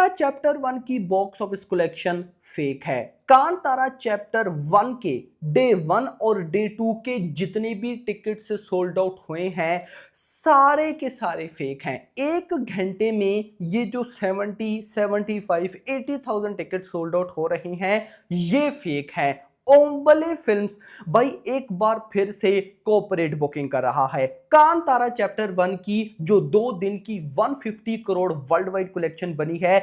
Chapter 1 की box office collection fake है। Kantara chapter 1 के डे 1 और डे 2 के जितने भी टिकट से सोल्ड आउट हुए हैं सारे के सारे फेक हैं। एक घंटे में ये जो 70, 75, 80,000 टिकट सोल्ड आउट हो रहे हैं ये फेक है। ओम्बले फिल्म्स भाई एक बार फिर से कॉर्पोरेट बुकिंग कर रहा है। कांतारा चैप्टर 1 की जो 2 दिन की 150 करोड़ वर्ल्ड वाइड कलेक्शन बनी है,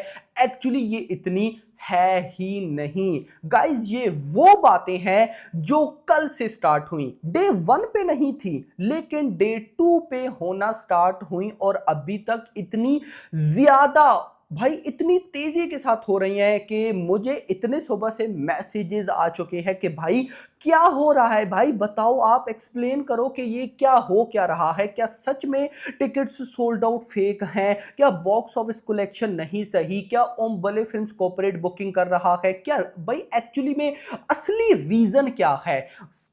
एक्चुअली ये इतनी है ही नहीं गाइस। ये वो बातें हैं जो कल से स्टार्ट हुई, डे 1 पे नहीं थी लेकिन डे 2 पे होना स्टार्ट हुई और अभी तक इतनी ज्यादा भाई इतनी तेजी के साथ हो रही हैं कि मुझे इतने सुबह से मैसेजेस आ चुके हैं कि भाई क्या हो रहा है, भाई बताओ, आप एक्सप्लेन करो कि ये क्या रहा है। क्या सच में टिकट्स सोल्ड आउट फेक हैं? क्या बॉक्स ऑफिस कलेक्शन नहीं सही? क्या ओम्बले फिल्म्स कॉर्पोरेट बुकिंग कर रहा है? क्या भाई एक्चुअली में असली रीजन क्या है?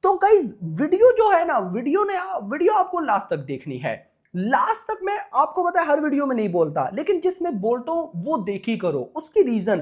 तो गाइस वीडियो जो है ना, वीडियो आपको लास्ट तक देखनी है। लास्ट तक मैं आपको पता है हर वीडियो में नहीं बोलता, लेकिन जिसमें बोलता हूं वो देखी करो। उसकी रीजन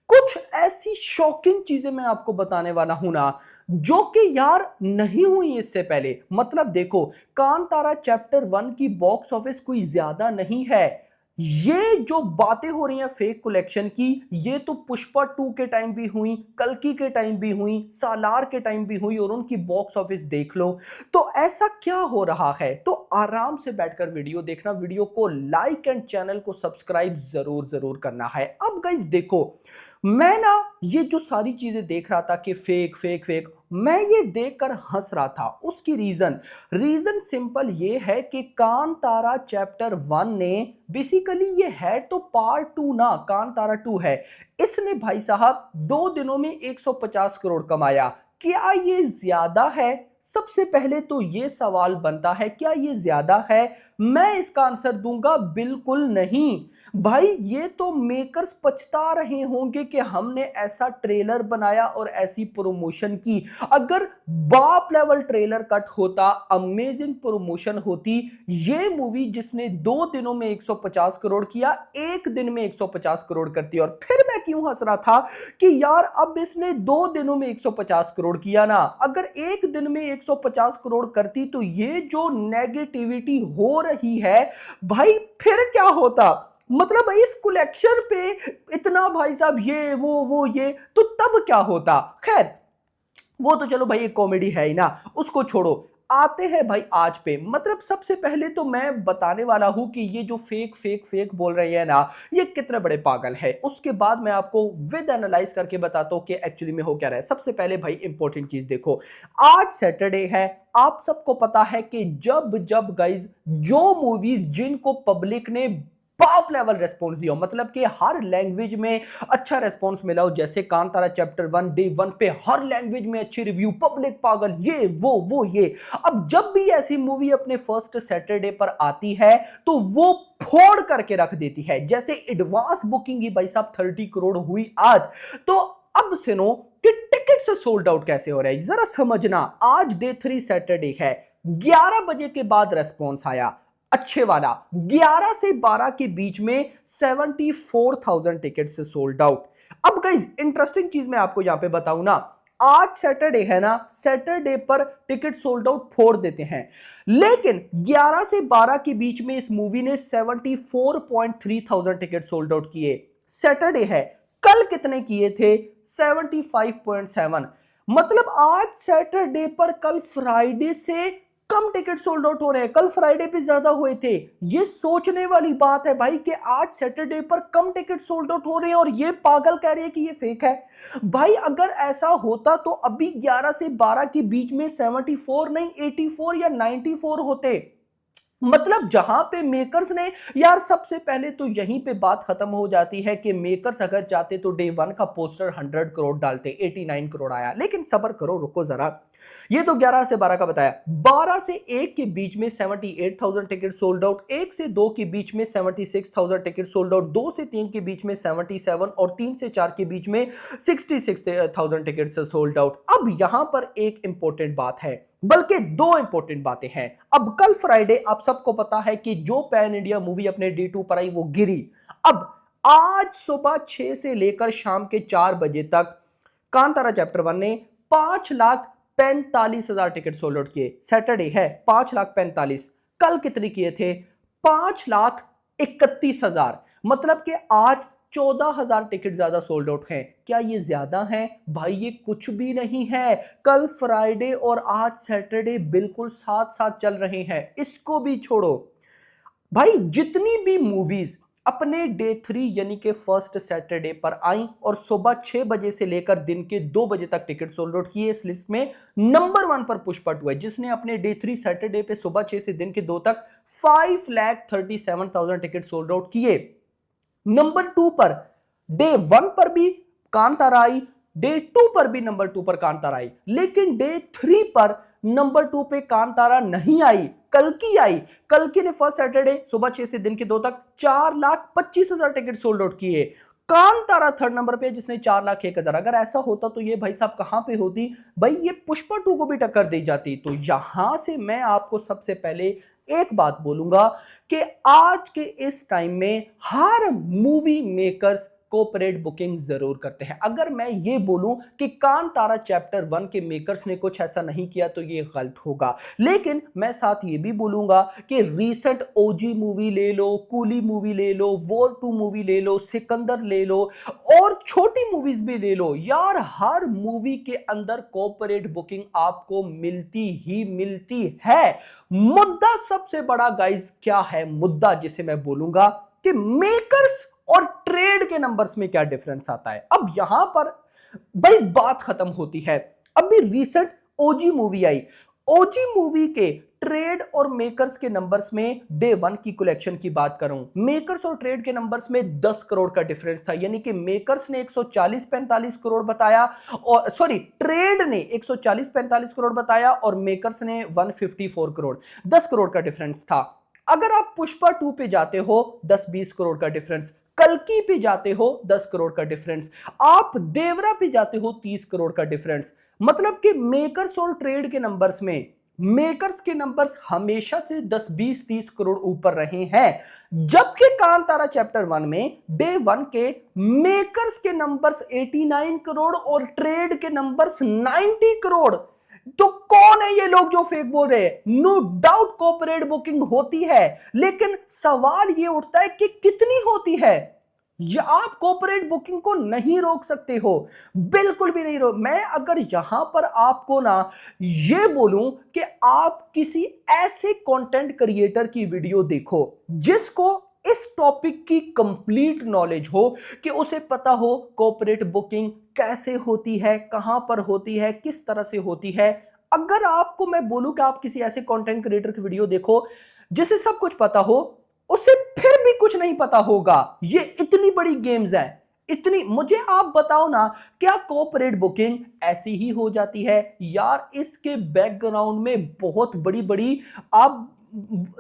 कुछ ऐसी शॉकिंग चीजें मैं आपको बताने वाला हूं ना जो कि यार नहीं हुई इससे पहले। मतलब देखो, कांतारा चैप्टर 1 की बॉक्स ऑफिस कोई ज्यादा नहीं है। ये जो बातें हो रही हैं फेक कलेक्शन की, ये तो पुष्पा 2 के टाइम भी हुई, कल्कि के टाइम भी हुई, सालार के टाइम भी हुई और उनकी बॉक्स ऑफिस देख लो। तो ऐसा क्या हो रहा है? तो आराम से बैठकर वीडियो देखना, वीडियो को लाइक एंड चैनल को सब्सक्राइब जरूर जरूर करना है। अब गाइस देखो, मैं ना ये जो सारी चीजें देख रहा था कि फेक फेक फेक, मैं ये देखकर हंस रहा था। उसकी रीजन सिंपल ये है कि कांतारा चैप्टर 1 ने बेसिकली, ये है तो पार्ट 2 ना, कांतारा 2 है। इसने भाई साहब 2 दिनों में 150 करोड़ कमाया। क्या ये ज्यादा है? सबसे पहले तो ये सवाल बनता है, क्या ये ज्यादा है? मैं इसका आंसर दूंगा बिल्कुल नहीं। भाई ये तो मेकर्स पछता रहे होंगे कि हमने ऐसा ट्रेलर बनाया और ऐसी प्रमोशन की। अगर बाप लेवल ट्रेलर कट होता, अमेजिंग प्रमोशन होती, ये मूवी जिसने 2 दिनों में 150 करोड़ किया, एक दिन में 150 करोड़ करती। और फिर मैं क्यों हंस रहा था कि यार अब इसने 2 दिनों में 150 करोड़ किया ना, अगर एक दिन में 150 करोड़ करती तो ये जो नेगेटिविटी हो रही है भाई फिर क्या होता? मतलब इस कलेक्शन पे इतना भाई साहब ये वो ये, तो तब क्या होता? खैर वो तो चलो भाई एक कॉमेडी है ही ना, उसको छोड़ो। आते हैं भाई आज पे। मतलब सबसे पहले तो मैं बताने वाला हूं कि ये जो फेक फेक फेक बोल रहे हैं ना, ये कितने बड़े पागल है। उसके बाद मैं आपको विद एनालाइज करके बताता हूं कि एक्चुअली में हो क्या रहा है। सबसे पहले भाई इंपॉर्टेंट चीज देखो, आज सैटरडे है। आप सबको पता है कि जब जब गाइज जो मूवीज जिनको पब्लिक ने टॉप लेवल रेस्पॉन्स दिया, मतलब कि हर लैंग्वेज में अच्छा रेस्पॉन्स मिला हो, जैसे कांतारा चैप्टर 1 डे 1 पे हर लैंग्वेज में अच्छे रिव्यू, पब्लिक पागल, ये वो ये। अब जब भी ऐसी मूवी अपने फर्स्ट सैटरडे पर आती है तो वो फोड़ करके रख देती है। जैसे एडवांस बुकिंग ही भाई साहब 30 करोड़ हुई आज। तो अब सुनो कि टिकट से सोल्ड आउट कैसे हो रहा है, जरा समझना। आज डे 3 सैटरडे है, 11 बजे के बाद रेस्पॉन्स आया अच्छे वाला। 11 से 12 के बीच में 74,000 टिकट से सोल्ड आउट। अब गाइस इंटरेस्टिंग चीज मैं आपको यहां पे बताऊं ना, आज सैटरडे है ना, सैटरडे पर टिकट सोल्ड आउट फोड़ देते हैं, लेकिन 11 से 12 के बीच में इस मूवी ने 74,300 टिकट सोल्ड आउट किए। सैटरडे है, कल कितने किए थे? 75.7। मतलब आज सैटरडे पर कल फ्राइडे से कम टिकट सोल्ड आउट हो रहे हैं, कल फ्राइडे पे ज्यादा हुए थे। ये सोचने वाली बात है भाई कि आज सैटरडे पर कम टिकट सोल्ड आउट हो रहे हैं और ये पागल कह रहे हैं कि ये फेक है। भाई अगर ऐसा होता तो अभी 11 से 12 के बीच में 74 नहीं 84 या 94 होते। मतलब जहां पे मेकर्स ने, यार सबसे पहले तो यहीं पे बात खत्म हो जाती है कि मेकर्स अगर चाहते तो डे 1 का पोस्टर 100 करोड़ डालते, 89 करोड़ आया। लेकिन सब्र करो, रुको जरा। ये तो 11 से 12 का बताया। 12 से 1 के बीच में 78,000 टिकट सोल्ड आउट, 1 से 2 के बीच में 76,000 टिकट सोल्ड आउट, 2 से 3 के बीच में 77 और 3 से 4 के बीच में 66,000 टिकट से सोल्ड आउट। अब यहां पर एक इंपॉर्टेंट बात है, बल्कि दो इंपॉर्टेंट बातें हैं। अब कल फ्राइडे आप सबको पता है कि जो पैन इंडिया मूवी अपने D2 पर आई वो गिरी। अब आज सुबह 6 से लेकर शाम के 4 बजे तक कांतारा चैप्टर 1 ने 5,45,000 टिकट सोल्ड आउट किए। सैटरडे है 5,45,000। कल कितने किए थे? 5,31,000। मतलब कि आज 14,000 टिकट ज्यादा सोल्ड आउट हैं। क्या ये ज्यादा है? भाई ये कुछ भी नहीं है। कल फ्राइडे और आज सैटरडे बिल्कुल साथ साथ चल रहे हैं, इसको भी छोड़ो भाई। जितनी भी मूवीज अपने डे 3 यानी कि फर्स्ट सैटरडे पर आई और सुबह 6 बजे से लेकर दिन के 2 बजे तक टिकट सोल्ड आउट किए, इस लिस्ट में नंबर 1 पर पुष्पा 2 है, जिसने अपने डे 3 सैटरडे पे सुबह 6 से दिन के 2 तक 5,37,000 टिकट सोल्ड आउट किए। नंबर 2 पर डे 1 पर भी कांतारा आई, डे 2 पर भी नंबर 2 पर कांतारा आई, लेकिन डे 3 पर नंबर 2 पे कांतारा नहीं आई, कल्कि आई। कल्कि ने फर्स्ट सैटरडे सुबह 6 से दिन के 2 तक 4,25,000 टिकट सोल्ड आउट किए। कांतारा थर्ड नंबर पे जिसने 4,01,000। अगर ऐसा होता तो ये भाई साहब कहां पे होती? भाई ये पुष्पा 2 को भी टक्कर दे जाती। तो यहां से मैं आपको सबसे पहले एक बात बोलूंगा कि आज के इस टाइम में हर मूवी मेकर्स कोऑपरेट बुकिंग जरूर करते हैं। अगर मैं ये बोलूं कि कांतारा चैप्टर 1 के मेकर्स ने कुछ ऐसा नहीं किया तो ये गलत होगा, लेकिन मैं साथ ये भी बोलूंगा कि रीसेंट ओजी मूवी ले लो, कूली मूवी ले लो, वॉर 2 मूवी ले लो, सिकंदर ले लो और छोटी मूवीज भी ले लो यार, हर मूवी के अंदर कोऑपरेट बुकिंग आपको मिलती ही मिलती है। मुद्दा सबसे बड़ा गाइस क्या है? मुद्दा जिसे मैं बोलूंगा कि मेकर्स और ट्रेड के नंबर्स में क्या डिफरेंस आता है। अब यहां पर भाई बात खत्म होती है। अभी रिसेंट ओजी मूवी आई, ओजी मूवी के ट्रेड और मेकर्स के नंबर्स में डे 1 की कलेक्शन की बात करूं, मेकर्स और ट्रेड के नंबर्स में 10 करोड़ का डिफरेंस था। यानी कि मेकर्स ने 140-45 करोड़ बताया और सॉरी ट्रेड ने 140-45 करोड़ बताया और मेकर्स ने 154 करोड़, 10 करोड़ का डिफरेंस था। अगर आप पुष्पा 2 पे जाते हो 10-20 करोड़ का डिफरेंस, कल्कि पे जाते हो 10 करोड़ का डिफरेंस, आप देवरा पे जाते हो 30 करोड़ का डिफरेंस। मतलब कि मेकर्स और ट्रेड के नंबर्स में मेकर्स के नंबर्स हमेशा से 10-20-30 करोड़ ऊपर रहे हैं, जबकि कांतारा चैप्टर 1 में डे 1 के मेकर्स के नंबर्स 89 करोड़ और ट्रेड के नंबर्स 90 करोड़। तो कौन है ये लोग जो फेक बोल रहे हैं? नो डाउट कोऑपरेट बुकिंग होती है, लेकिन सवाल ये उठता है कि कितनी होती है। या आप कोऑपरेट बुकिंग को नहीं रोक सकते हो, बिल्कुल भी नहीं रोक। मैं अगर यहां पर आपको ना ये बोलूं कि आप किसी ऐसे कंटेंट क्रिएटर की वीडियो देखो जिसको इस टॉपिक की कंप्लीट नॉलेज हो, कि उसे पता हो कोऑपरेट बुकिंग कैसे होती है, कहां पर होती है, किस तरह से होती है। अगर आपको मैं बोलूं कि आप किसी ऐसे कंटेंट क्रिएटर की वीडियो देखो जिसे सब कुछ पता हो, उसे फिर भी कुछ नहीं पता होगा। ये इतनी बड़ी गेम्स है, इतनी। मुझे आप बताओ ना, क्या कोऑपरेट बुकिंग ऐसी ही हो जाती है यार? इसके बैकग्राउंड में बहुत बड़ी बड़ी आप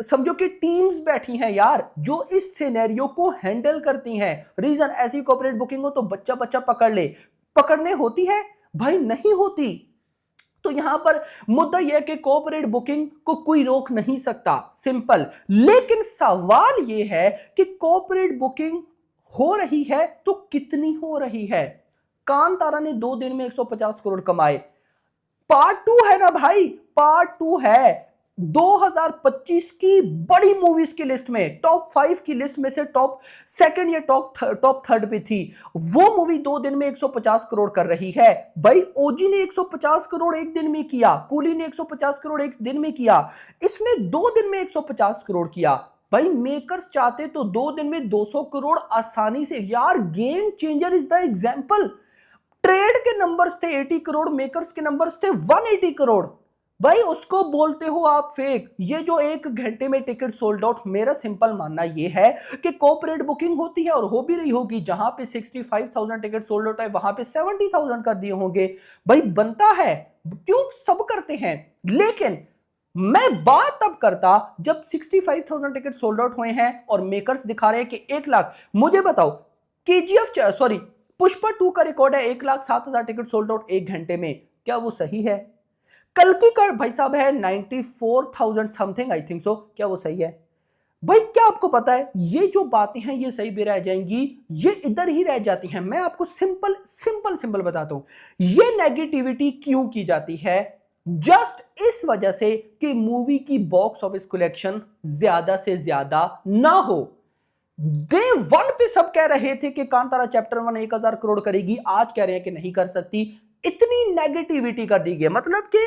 समझो कि टीम्स बैठी हैं यार, जो इस सिनेरियो को हैंडल करती हैं। रीजन ऐसी कोऑपरेट बुकिंग हो तो बच्चा बच्चा पकड़ ले, पकड़ने होती है भाई? नहीं होती। तो यहां पर मुद्दा यह है कि कोऑपरेट बुकिंग को कोई रोक नहीं सकता, सिंपल। लेकिन सवाल यह है कि कोऑपरेट बुकिंग हो रही है तो कितनी हो रही है? कांतारा ने 2 दिन में 150 करोड़ कमाए। पार्ट 2 है ना भाई, पार्ट 2 है। 2025 की बड़ी मूवीज की लिस्ट में, टॉप 5 की लिस्ट में से टॉप सेकंड या टॉप थर्ड पे थी। वो मूवी 2 दिन में 150 करोड़ कर रही है भाई। ओजी ने 150 करोड़ एक दिन में किया, कूली ने 150 करोड़ एक दिन में किया, इसने 2 दिन में 150 करोड़ किया। भाई मेकर्स चाहते तो 2 दिन में 200 करोड़ आसानी से। यार game changer is the example. Trade के नंबर्स थे 80 करोड़, मेकर्स के नंबर्स थे 180 करोड़। भाई उसको बोलते हो आप फेक? ये जो 1 घंटे में टिकट सोल्ड आउट, मेरा सिंपल मानना ये है कि कोऑपरेट बुकिंग होती है और हो भी रही होगी। जहां पे 65,000 टिकट सोल्ड आउट है वहां पे 70,000 कर दिए होंगे। भाई बनता है, क्यों? सब करते हैं। लेकिन मैं बात तब करता जब 65,000 टिकट सोल्ड आउट हुए हैं और मेकर्स दिखा रहे हैं कि 1 लाख। मुझे बताओ, केजीएफ सॉरी पुष्पा 2 का रिकॉर्ड है 1,07,000 टिकट सोल्ड आउट 1 घंटे में, क्या वो सही है? कल्कि का भाई साहब है 94,000 समथिंग, आई थिंक सो, क्या वो सही है? भाई क्या आपको पता है ये जो बातें हैं ये सही भी रह जाएंगी, ये इधर ही रह जाती हैं। मैं आपको सिंपल सिंपल सिंपल बताता हूं ये नेगेटिविटी क्यों की जाती है। जस्ट इस वजह से कि मूवी की बॉक्स ऑफिस कलेक्शन ज्यादा से ज्यादा ना हो। डे वन पे सब कह रहे थे कि कांतारा चैप्टर 1 1000 करोड़ करेगी, आज कह रहे हैं कि नहीं कर सकती। इतनी नेगेटिविटी कर दी गई, मतलब कि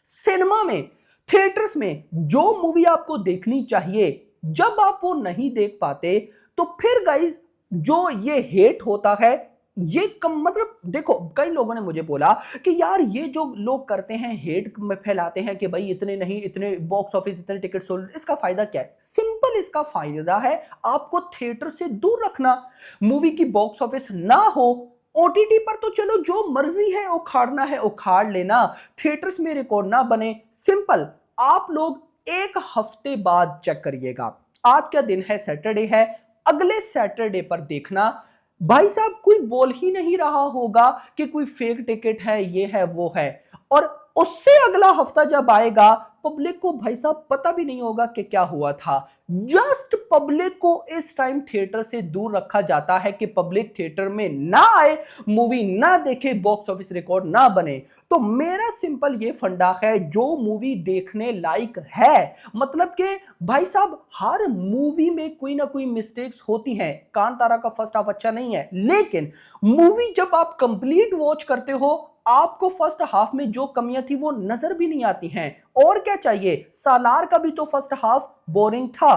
सिनेमा में, थिएटर्स में जो मूवी आपको देखनी चाहिए जब आप वो नहीं देख पाते, तो फिर गाइज जो ये हेट होता है ये कम, मतलब देखो कई लोगों ने मुझे बोला कि यार ये जो लोग करते हैं हेट में फैलाते हैं कि भाई इतने नहीं, इतने बॉक्स ऑफिस, इतने टिकट सोल्ड, इसका फायदा क्या है। सिंपल इसका फायदा है आपको थिएटर से दूर रखना, मूवी की बॉक्स ऑफिस ना हो। ओटीटी पर तो चलो जो मर्जी है उखाड़ना है उखाड़ लेना, थिएटर्स में रिकॉर्ड ना बने। सिंपल, आप लोग एक हफ्ते बाद चेक करिएगा, आज क्या दिन है, सैटरडे है, अगले सैटरडे पर देखना भाई साहब कोई बोल ही नहीं रहा होगा कि कोई फेक टिकट है, ये है वो है। और उससे अगला हफ्ता जब आएगा पब्लिक को भाई साहब पता भी नहीं होगा कि क्या हुआ था। जस्ट पब्लिक को इस टाइम थिएटर से दूर रखा जाता है कि पब्लिक थिएटर में ना आए, मूवी ना देखे, बॉक्स ऑफिस रिकॉर्ड ना बने। तो मेरा सिंपल ये फंडा है, जो मूवी देखने लायक है, मतलब कि भाई साहब हर मूवी में कोई ना कोई मिस्टेक्स होती हैं। कांतारा का फर्स्ट हाफ अच्छा नहीं है, लेकिन मूवी जब आप कंप्लीट वॉच करते हो आपको फर्स्ट हाफ में जो कमियां थी वो नजर भी नहीं आती हैं। और क्या चाहिए, सालार का भी तो फर्स्ट हाफ बोरिंग था।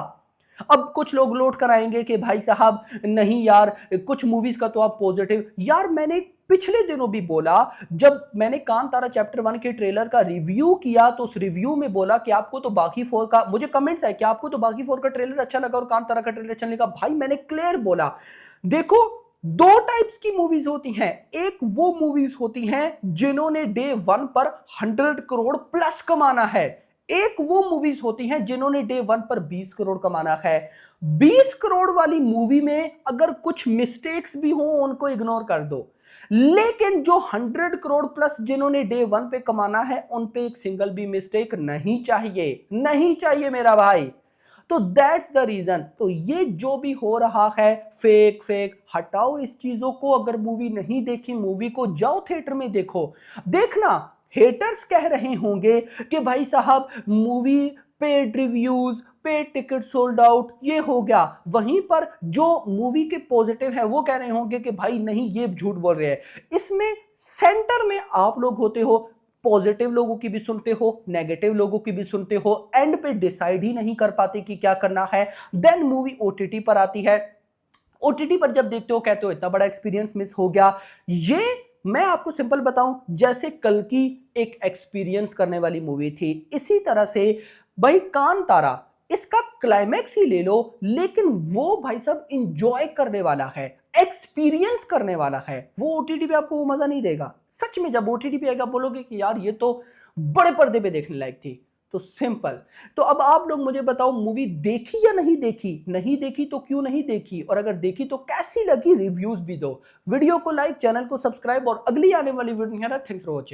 अब कुछ लोग लोट कराएंगे कि भाई साहब नहीं यार, कुछ मूवीज का तो आप पॉजिटिव, यार मैंने पिछले दिनों भी बोला, जब मैंने कांतारा चैप्टर 1 के ट्रेलर का रिव्यू किया तो उस रिव्यू में बोला कि आपको तो बाकी 4 का, मुझे कमेंट्स है कि आपको तो बाकी 4 का ट्रेलर अच्छा लगा और कांतारा का ट्रेलर अच्छा लगा। भाई मैंने क्लियर बोला, देखो दो टाइप्स की मूवीज होती हैं, एक वो मूवीज होती हैं जिन्होंने डे 1 पर 100 करोड़ प्लस कमाना है, एक वो मूवीज होती हैं जिन्होंने डे 1 पर 20 करोड़ कमाना है। 20 करोड़ वाली मूवी में अगर कुछ मिस्टेक्स भी हो उनको इग्नोर कर दो, लेकिन जो 100 करोड़ प्लस जिन्होंने डे 1 पे कमाना है उन पे एक सिंगल भी मिस्टेक नहीं चाहिए, नहीं चाहिए मेरा भाई। तो दैट्स द रीजन। तो ये जो भी हो रहा है फेक फेक हटाओ इस चीजों को। अगर मूवी नहीं देखी, मूवी को जाओ थिएटर में देखो। देखना हेटर्स कह रहे होंगे कि भाई साहब movie paid reviews, paid ticket sold out, ये हो गया। वहीं पर जो मूवी के पॉजिटिव है वो कह रहे होंगे कि भाई नहीं ये झूठ बोल रहे हैं। इसमें सेंटर में आप लोग होते हो, पॉजिटिव लोगों की भी सुनते हो, नेगेटिव लोगों की भी सुनते हो, एंड पे डिसाइड ही नहीं कर पाते कि क्या करना है। देन मूवी ओटीटी पर आती है, ओटीटी पर जब देखते हो कहते हो इतना बड़ा एक्सपीरियंस मिस हो गया। ये मैं आपको सिंपल बताऊं, जैसे कल की एक एक्सपीरियंस करने वाली मूवी थी, इसी तरह से भाई कांतारा, इसका क्लाइमैक्स ही ले लो, लेकिन वो भाई साहब इंजॉय करने वाला है, एक्सपीरियंस करने वाला है। वो ओटीटी पे आपको वो मजा नहीं देगा। सच में जब ओटीटी पे आएगा बोलोगे कि यार ये तो बड़े पर्दे पे देखने लायक थी। तो सिंपल। तो अब आप लोग मुझे बताओ मूवी देखी या नहीं देखी, नहीं देखी तो क्यों नहीं देखी, और अगर देखी तो कैसी लगी, रिव्यूज भी दो। वीडियो को लाइक, चैनल को सब्सक्राइब, और अगली आने वाली वीडियो में थैंक्स फॉर वॉचिंग।